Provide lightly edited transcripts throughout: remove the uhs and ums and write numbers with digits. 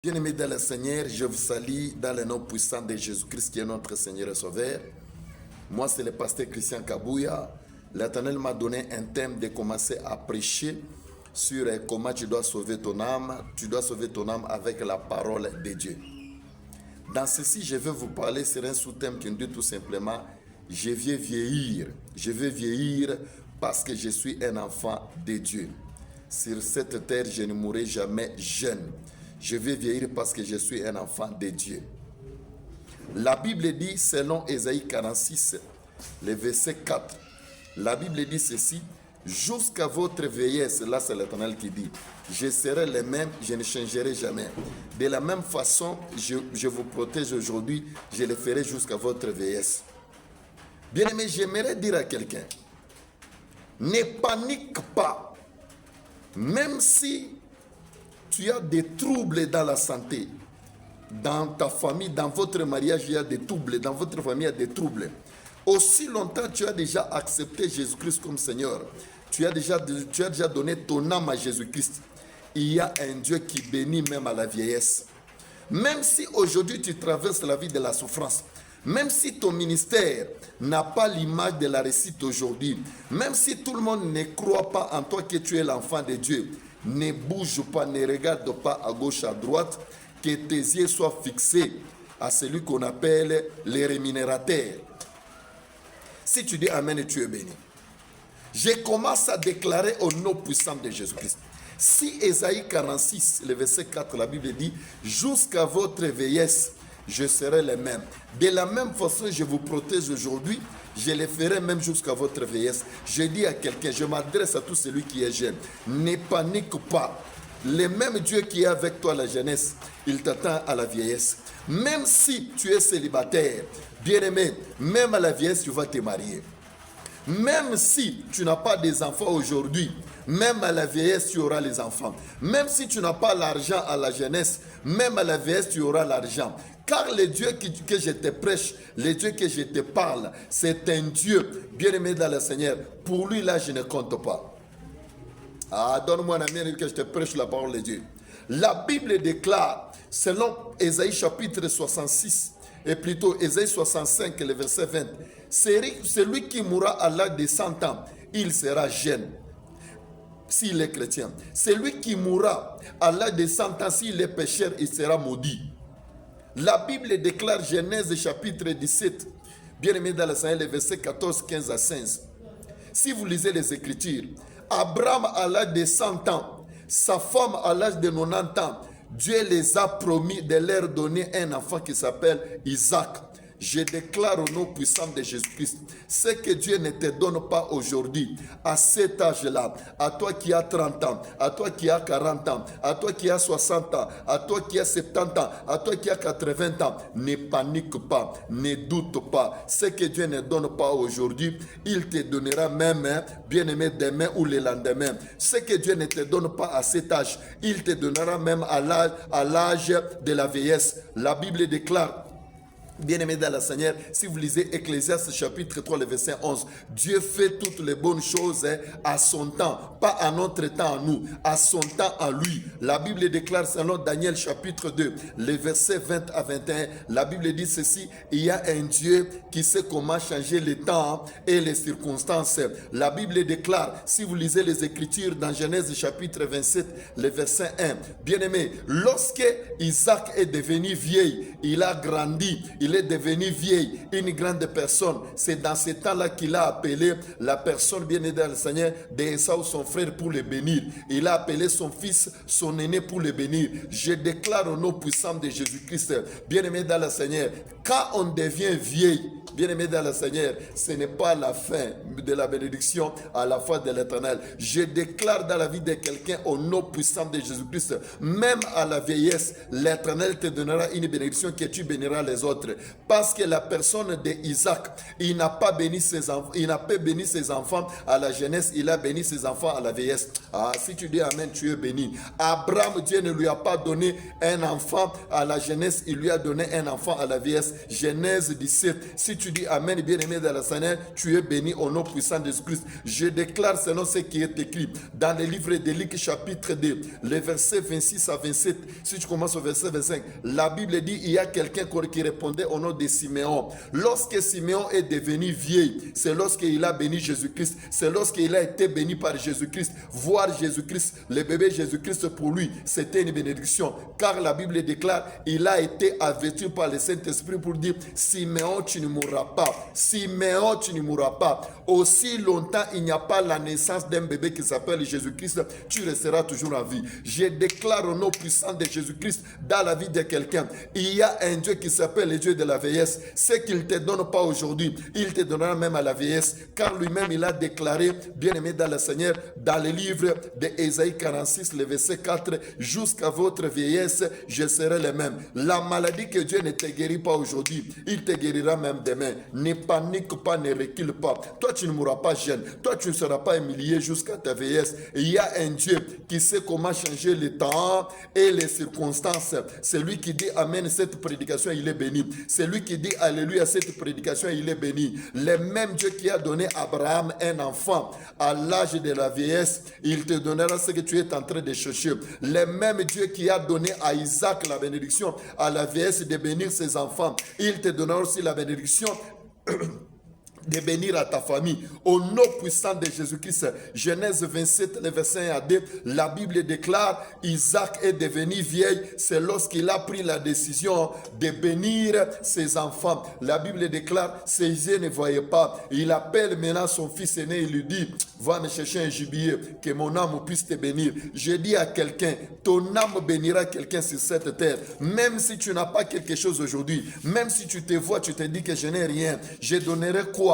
Bien-aimés dans le Seigneur, je vous salue dans le nom puissant de Jésus-Christ qui est notre Seigneur et Sauveur. Moi, c'est le pasteur Christian Kabouya. L'Éternel m'a donné un thème de commencer à prêcher sur comment tu dois sauver ton âme. Tu dois sauver ton âme avec la parole de Dieu. Dans ceci, je vais vous parler sur un sous-thème qui nous dit tout simplement « Je vais vieillir. Je vais vieillir parce que je suis un enfant de Dieu. Sur cette terre, je ne mourrai jamais jeune. Je vais vieillir parce que je suis un enfant de Dieu. » La Bible dit, selon Ésaïe 46, le verset 4, la Bible dit ceci, « Jusqu'à votre vieillesse », là c'est l'Éternel qui dit, « Je serai le même, je ne changerai jamais. De la même façon, je vous protège aujourd'hui, je le ferai jusqu'à votre vieillesse. » Bien-aimé, j'aimerais dire à quelqu'un, ne panique pas, même si tu as des troubles dans la santé, dans ta famille, dans votre mariage, il y a des troubles, dans votre famille, il y a des troubles. Aussi longtemps tu as déjà accepté Jésus-Christ comme Seigneur, tu as déjà donné ton âme à Jésus-Christ, il y a un Dieu qui bénit même à la vieillesse. Même si aujourd'hui tu traverses la vie de la souffrance, même si ton ministère n'a pas l'image de la réussite aujourd'hui, même si tout le monde ne croit pas en toi que tu es l'enfant de Dieu, ne bouge pas, ne regarde pas à gauche, à droite, que tes yeux soient fixés à celui qu'on appelle les rémunérateurs. Si tu dis Amen, tu es béni. Je commence à déclarer au nom puissant de Jésus-Christ. Si Ésaïe 46, le verset 4, la Bible dit « Jusqu'à votre vieillesse, je serai le même. De la même façon, je vous protège aujourd'hui, je le ferai même jusqu'à votre vieillesse. » Je dis à quelqu'un, je m'adresse à tout celui qui est jeune, ne panique pas. Le même Dieu qui est avec toi à la jeunesse, il t'attend à la vieillesse. Même si tu es célibataire, bien-aimé, même à la vieillesse, tu vas te marier. Même si tu n'as pas des enfants aujourd'hui, même à la vieillesse, tu auras les enfants. Même si tu n'as pas l'argent à la jeunesse, même à la vieillesse, tu auras l'argent. Car le Dieu que je te prêche, le Dieu que je te parle, c'est un Dieu bien-aimé dans le Seigneur. Pour lui, là, je ne compte pas. Ah, donne-moi un ami que je te prêche la parole de Dieu. La Bible déclare, selon Ésaïe chapitre 66, et plutôt Ésaïe 65, le verset 20, celui qui mourra à l'âge de 100 ans, il sera jeune, s'il est chrétien. Celui qui mourra à l'âge de 100 ans, s'il est pécheur, il sera maudit. La Bible déclare, Genèse chapitre 17, bien aimé dans le Seigneur, les versets 14, 15 à 16. Si vous lisez les Écritures, Abraham à l'âge de 100 ans, sa femme à l'âge de 90 ans, Dieu les a promis de leur donner un enfant qui s'appelle Isaac. Je déclare au nom puissant de Jésus-Christ, ce que Dieu ne te donne pas aujourd'hui, à cet âge-là, à toi qui as 30 ans, à toi qui as 40 ans, à toi qui as 60 ans, à toi qui as 70 ans, à toi qui as 80 ans, ne panique pas, ne doute pas. Ce que Dieu ne donne pas aujourd'hui, il te donnera même, bien-aimé, demain ou le lendemain. Ce que Dieu ne te donne pas à cet âge, il te donnera même à l'âge de la vieillesse. La Bible déclare, bien-aimé dans le Seigneur, si vous lisez Ecclésiaste chapitre 3, le verset 11, Dieu fait toutes les bonnes choses à son temps, pas à notre temps à nous, à son temps à lui. La Bible déclare selon Daniel chapitre 2, les versets 20 à 21, la Bible dit ceci, il y a un Dieu qui sait comment changer les temps et les circonstances. La Bible déclare, si vous lisez les Écritures dans Genèse chapitre 27, le verset 1, bien-aimé, lorsque Isaac est devenu vieil, il a grandi, il est devenu vieil, une grande personne. C'est dans ce temps-là qu'il a appelé la personne bien-aimée dans le Seigneur d'Esaü, son frère, pour le bénir. Il a appelé son fils, son aîné, pour le bénir. Je déclare au nom puissant de Jésus-Christ, bien-aimé dans le Seigneur, quand on devient vieil, bien-aimé dans le Seigneur, ce n'est pas la fin de la bénédiction à la foi de l'Éternel. Je déclare dans la vie de quelqu'un au nom puissant de Jésus-Christ, même à la vieillesse, l'Éternel te donnera une bénédiction que tu béniras les autres. Parce que la personne d'Isaac, il n'a pas béni ses enfants, il n'a pas béni ses enfants à la jeunesse, il a béni ses enfants à la vieillesse. Ah, si tu dis Amen, tu es béni. Abraham, Dieu ne lui a pas donné un enfant à la jeunesse, il lui a donné un enfant à la vieillesse. Genèse 17. Si tu dis Amen, bien-aimé dans la Seigneur, tu es béni au nom puissant de Jésus-Christ. Je déclare selon ce qui est écrit dans le livre de Luc chapitre 2, les versets 26 à 27. Si tu commences au verset 25, la Bible dit il y a quelqu'un qui répondait au nom de Siméon. Lorsque Siméon est devenu vieil, c'est lorsqu'il a béni Jésus-Christ. C'est lorsqu'il a été béni par Jésus-Christ. Voir Jésus-Christ, le bébé Jésus-Christ pour lui, c'était une bénédiction. Car la Bible déclare, il a été averti par le Saint-Esprit pour dire, Siméon, tu ne mourras pas. Siméon, tu ne mourras pas. Aussi longtemps il n'y a pas la naissance d'un bébé qui s'appelle Jésus-Christ, tu resteras toujours en vie. Je déclare au nom puissant de Jésus-Christ dans la vie de quelqu'un. Il y a un Dieu qui s'appelle le Dieu de la vieillesse. Ce qu'il ne te donne pas aujourd'hui, il te donnera même à la vieillesse. Car lui-même, il a déclaré, bien-aimé dans le Seigneur, dans le livre d'Ésaïe 46, le verset 4, jusqu'à votre vieillesse, je serai le même. La maladie que Dieu ne te guérit pas aujourd'hui, il te guérira même demain. Ne panique pas, ne recule pas. Toi, tu ne mourras pas jeune. Toi, tu ne seras pas humilié jusqu'à ta vieillesse. Il y a un Dieu qui sait comment changer le temps et les circonstances. C'est lui qui dit Amen, cette prédication, il est béni. C'est lui qui dit Alléluia, cette prédication, il est béni. Le même Dieu qui a donné à Abraham un enfant à l'âge de la vieillesse, il te donnera ce que tu es en train de chercher. Le même Dieu qui a donné à Isaac la bénédiction à la vieillesse de bénir ses enfants, il te donnera aussi la bénédiction de bénir à ta famille. Au nom puissant de Jésus-Christ. Genèse 27, le verset 1 à 2, la Bible déclare, Isaac est devenu vieil, c'est lorsqu'il a pris la décision de bénir ses enfants. La Bible déclare, ses yeux ne voyaient pas. Il appelle maintenant son fils aîné, il lui dit, va me chercher un gibier, que mon âme puisse te bénir. Je dis à quelqu'un, ton âme bénira quelqu'un sur cette terre. Même si tu n'as pas quelque chose aujourd'hui, même si tu te vois, tu te dis que je n'ai rien, je donnerai quoi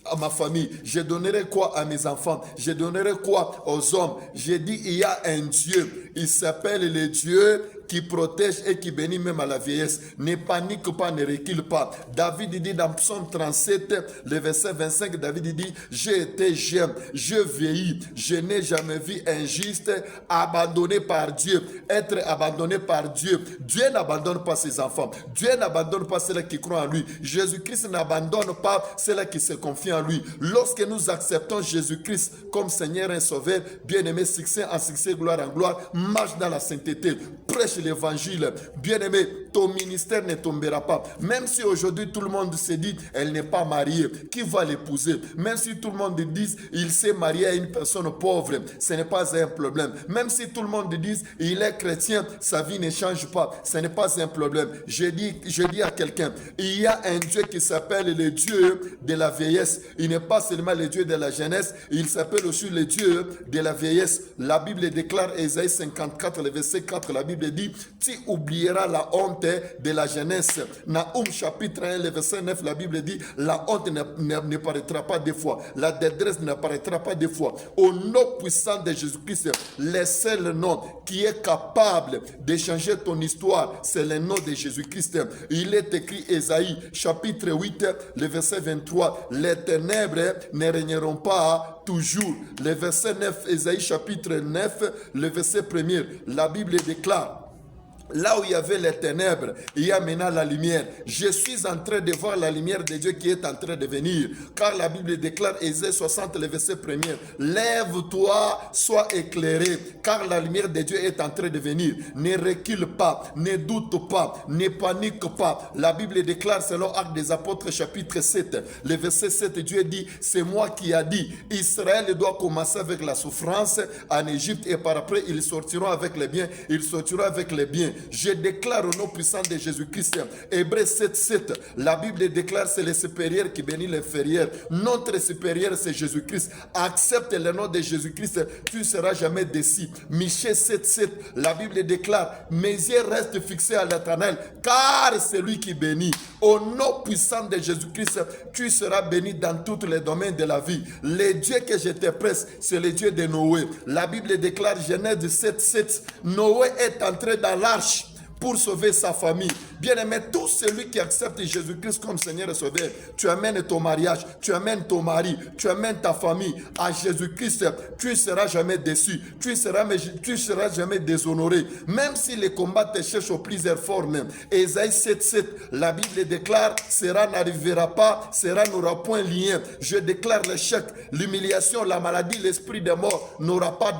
à ma famille, je donnerai quoi à mes enfants, je donnerai quoi aux hommes. J'ai dit, il y a un Dieu, il s'appelle le Dieu qui protège et qui bénit même à la vieillesse. Ne panique pas, ne recule pas. David dit dans Psaume 37, le verset 25, David dit, j'ai été jeune, je vieillis, je n'ai jamais vu un juste abandonné par Dieu, être abandonné par Dieu. Dieu n'abandonne pas ses enfants. Dieu n'abandonne pas ceux qui croient en lui. Jésus-Christ n'abandonne pas ceux qui se confient en lui. Lorsque nous acceptons Jésus-Christ comme Seigneur et Sauveur, bien-aimé, succès en succès, gloire en gloire, marche dans la sainteté, prêche l'évangile. Bien-aimé, ton ministère ne tombera pas. Même si aujourd'hui tout le monde se dit, elle n'est pas mariée, qui va l'épouser? Même si tout le monde dit, il s'est marié à une personne pauvre, ce n'est pas un problème. Même si tout le monde dit, il est chrétien, sa vie ne change pas, ce n'est pas un problème. Je dis à quelqu'un, il y a un Dieu qui s'appelle le Dieu de la vieillesse. Il n'est pas seulement le Dieu de la jeunesse, il s'appelle aussi le Dieu de la vieillesse. La Bible déclare, Ésaïe 54, le verset 4, la Bible dit, tu oublieras la honte de la jeunesse. Naoum chapitre 1, le verset 9, la Bible dit, la honte ne paraîtra pas deux fois, la détresse ne paraîtra pas deux fois. Au nom puissant de Jésus-Christ, le seul nom qui est capable de changer ton histoire, c'est le nom de Jésus-Christ. Il est écrit, Ésaïe chapitre 8, le verset 23, les ténèbres ne régneront pas toujours. Le verset 9, Ésaïe chapitre 9, le verset 1er, la Bible déclare, là où il y avait les ténèbres, il y a maintenant la lumière. Je suis en train de voir la lumière de Dieu qui est en train de venir. Car la Bible déclare, Ésaïe 60, le verset 1er, lève-toi, sois éclairé, car la lumière de Dieu est en train de venir. Ne recule pas, ne doute pas, ne panique pas. La Bible déclare, selon Actes des Apôtres, chapitre 7, le verset 7, Dieu dit, c'est moi qui a dit, Israël doit commencer avec la souffrance en Égypte et par après, ils sortiront avec les biens, ils sortiront avec les biens. Je déclare au nom puissant de Jésus-Christ. Hébreux 7, 7. La Bible déclare c'est le supérieur qui bénit l'inférieur. Notre supérieur c'est Jésus-Christ. Accepte le nom de Jésus-Christ, tu ne seras jamais déçu. Michée 7, 7. La Bible déclare, mes yeux restent fixés à l'Éternel, car c'est lui qui bénit. Au nom puissant de Jésus-Christ, tu seras béni dans tous les domaines de la vie. Le Dieu que je te presse, c'est le Dieu de Noé. La Bible déclare, Genèse 7, 7. Noé est entré dans l'arche pour sauver sa famille. Bien-aimé, tout celui qui accepte Jésus-Christ comme Seigneur et Sauveur, tu amènes ton mariage, tu amènes ton mari, tu amènes ta famille à Jésus-Christ, tu ne seras jamais déçu, tu ne seras jamais déshonoré. Même si les combats te cherchent au plusieurs formes. Ésaïe 7:7, la Bible déclare, cela n'arrivera pas, cela n'aura point lien. Je déclare l'échec, l'humiliation, la maladie, l'esprit de mort n'aura point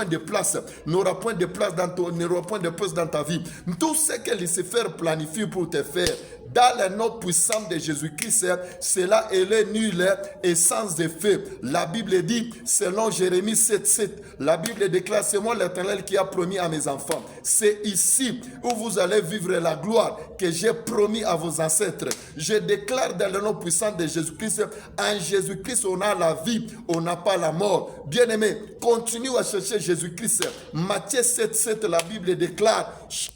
de place, n'aura point de place dans ta vie. Tout ce que Lucifer planifie pour te faire, dans le nom puissant de Jésus-Christ, cela est nul et sans effet. La Bible dit, selon Jérémie 7:7, la Bible déclare, c'est moi l'Éternel qui a promis à mes enfants. C'est ici où vous allez vivre la gloire que j'ai promis à vos ancêtres. Je déclare dans le nom puissant de Jésus-Christ, en Jésus-Christ on a la vie, on n'a pas la mort. Bien-aimé, continue à chercher Jésus-Christ. Matthieu 7:7, la Bible déclare,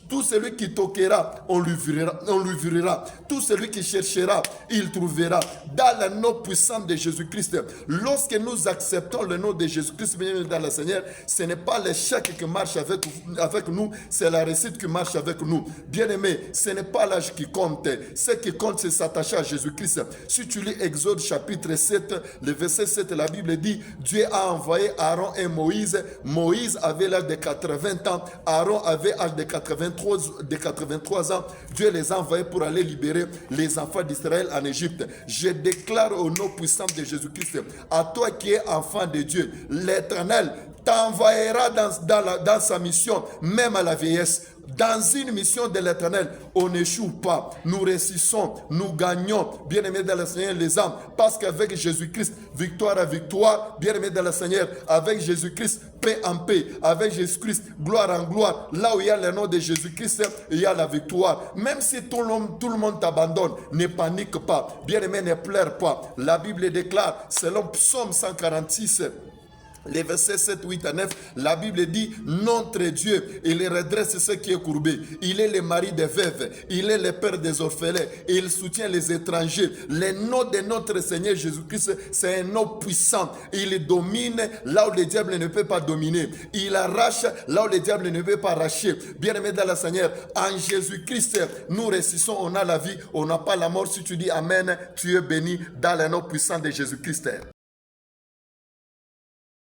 tout celui qui toquera, on lui virera. Tout celui qui cherchera, il trouvera. Dans le nom puissant de Jésus-Christ, lorsque nous acceptons le nom de Jésus-Christ dans le Seigneur, ce n'est pas l'échec qui marche avec nous, c'est la réussite qui marche avec nous. Bien-aimé, ce n'est pas l'âge qui compte. Ce qui compte, c'est s'attacher à Jésus-Christ. Si tu lis Exode chapitre 7, le verset 7, la Bible dit, Dieu a envoyé Aaron et Moïse. Moïse avait l'âge de 80 ans. Aaron avait l'âge de 83 ans. Dieu les a envoyés pour aller libérer les enfants d'Israël en Égypte. Je déclare au nom puissant de Jésus-Christ, à toi qui es enfant de Dieu, l'Éternel t'envoyera dans sa mission, même à la vieillesse. Dans une mission de l'Éternel, on n'échoue pas. Nous réussissons, nous gagnons. Bien-aimés dans le Seigneur, les âmes. Parce qu'avec Jésus-Christ, victoire à victoire. Bien-aimés dans le Seigneur, avec Jésus-Christ, paix en paix. Avec Jésus-Christ, gloire en gloire. Là où il y a le nom de Jésus-Christ, il y a la victoire. Même si tout le monde t'abandonne, ne panique pas. Bien-aimés, ne pleure pas. La Bible déclare, selon Psaume 146, les versets 7, 8 à 9, la Bible dit, notre Dieu, il redresse ce qui est courbé. Il est le mari des veuves. Il est le père des orphelins. Et il soutient les étrangers. Le nom de notre Seigneur Jésus-Christ, c'est un nom puissant. Il domine là où le diable ne peut pas dominer. Il arrache là où le diable ne peut pas arracher. Bien-aimé dans le Seigneur, en Jésus-Christ, nous réussissons, on a la vie, on n'a pas la mort. Si tu dis Amen, tu es béni dans le nom puissant de Jésus-Christ.